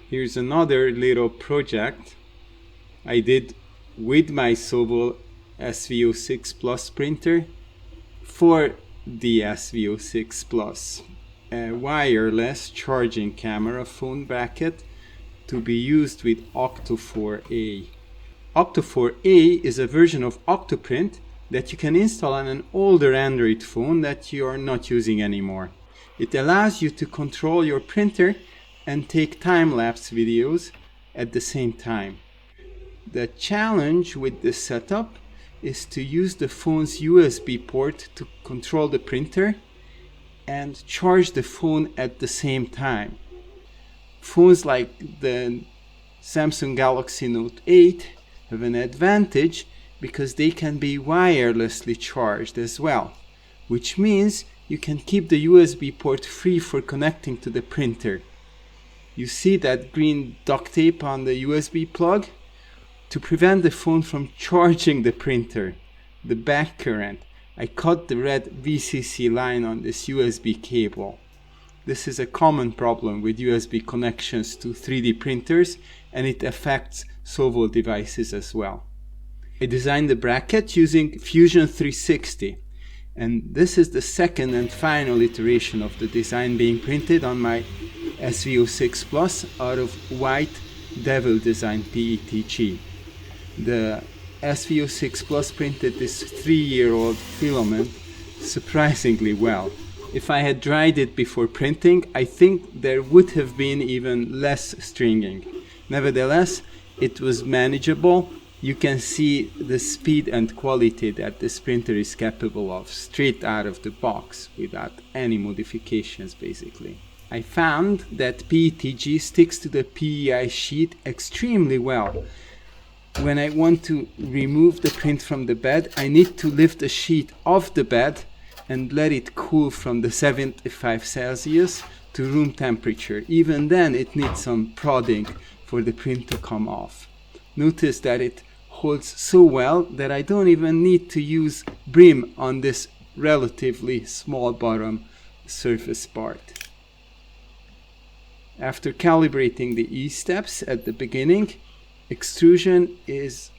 Here's another little project I did with my Sovol SV06 Plus printer for the SV06 Plus, a wireless charging camera phone bracket to be used with Octo4A. Octo4A is a version of octoprint that you can install on an older Android phone that you are not using anymore. It allows you to control your printer and take time-lapse videos at the same time. The challenge with this setup is to use the phone's USB port to control the printer and charge the phone at the same time. Phones like the Samsung Galaxy Note 8 have an advantage because they can be wirelessly charged as well, which means you can keep the USB port free for connecting to the printer. You see that green duct tape on the USB plug? To prevent the phone from charging the printer, the back current, I cut the red VCC line on this USB cable. This is a common problem with USB connections to 3D printers, and it affects Sovol devices as well. I designed the bracket using Fusion 360, and this is the second and final iteration of the design being printed on my SV06 Plus out of white Devil Design PETG. The SV06 Plus printed this 3-year-old filament surprisingly well. If I had dried it before printing, I think there would have been even less stringing. Nevertheless, it was manageable. You can see the speed and quality that this printer is capable of straight out of the box without any modifications basically. I found that PETG sticks to the PEI sheet extremely well. When I want to remove the print from the bed, I need to lift the sheet off the bed and let it cool from the 75 Celsius to room temperature. Even then it needs some prodding for the print to come off. Notice that it holds so well that I don't even need to use brim on this relatively small bottom surface part. After calibrating the E-steps at the beginning, extrusion is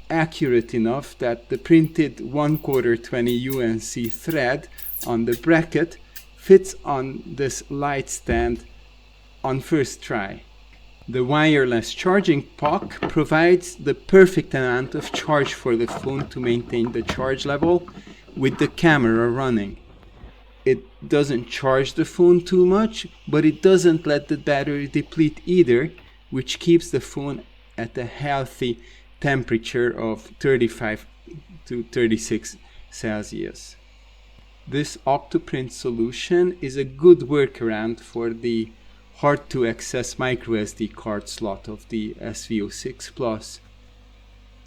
accurate enough that the printed 1/4 20 UNC thread on the bracket fits on this light stand on first try. The wireless charging puck provides the perfect amount of charge for the phone to maintain the charge level with the camera running. It doesn't charge the phone too much, but it doesn't let the battery deplete either, which keeps the phone at a healthy temperature of 35 to 36 Celsius. This octoprint solution is a good workaround for the hard to access microSD card slot of the SV06 Plus.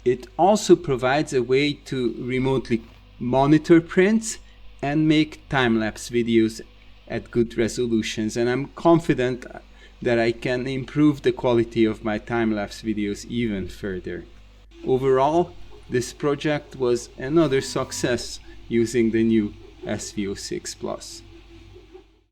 It also provides a way to remotely monitor prints and make time-lapse videos at good resolutions, and I'm confident that I can improve the quality of my time-lapse videos even further. Overall, this project was another success using the new SV06 Plus.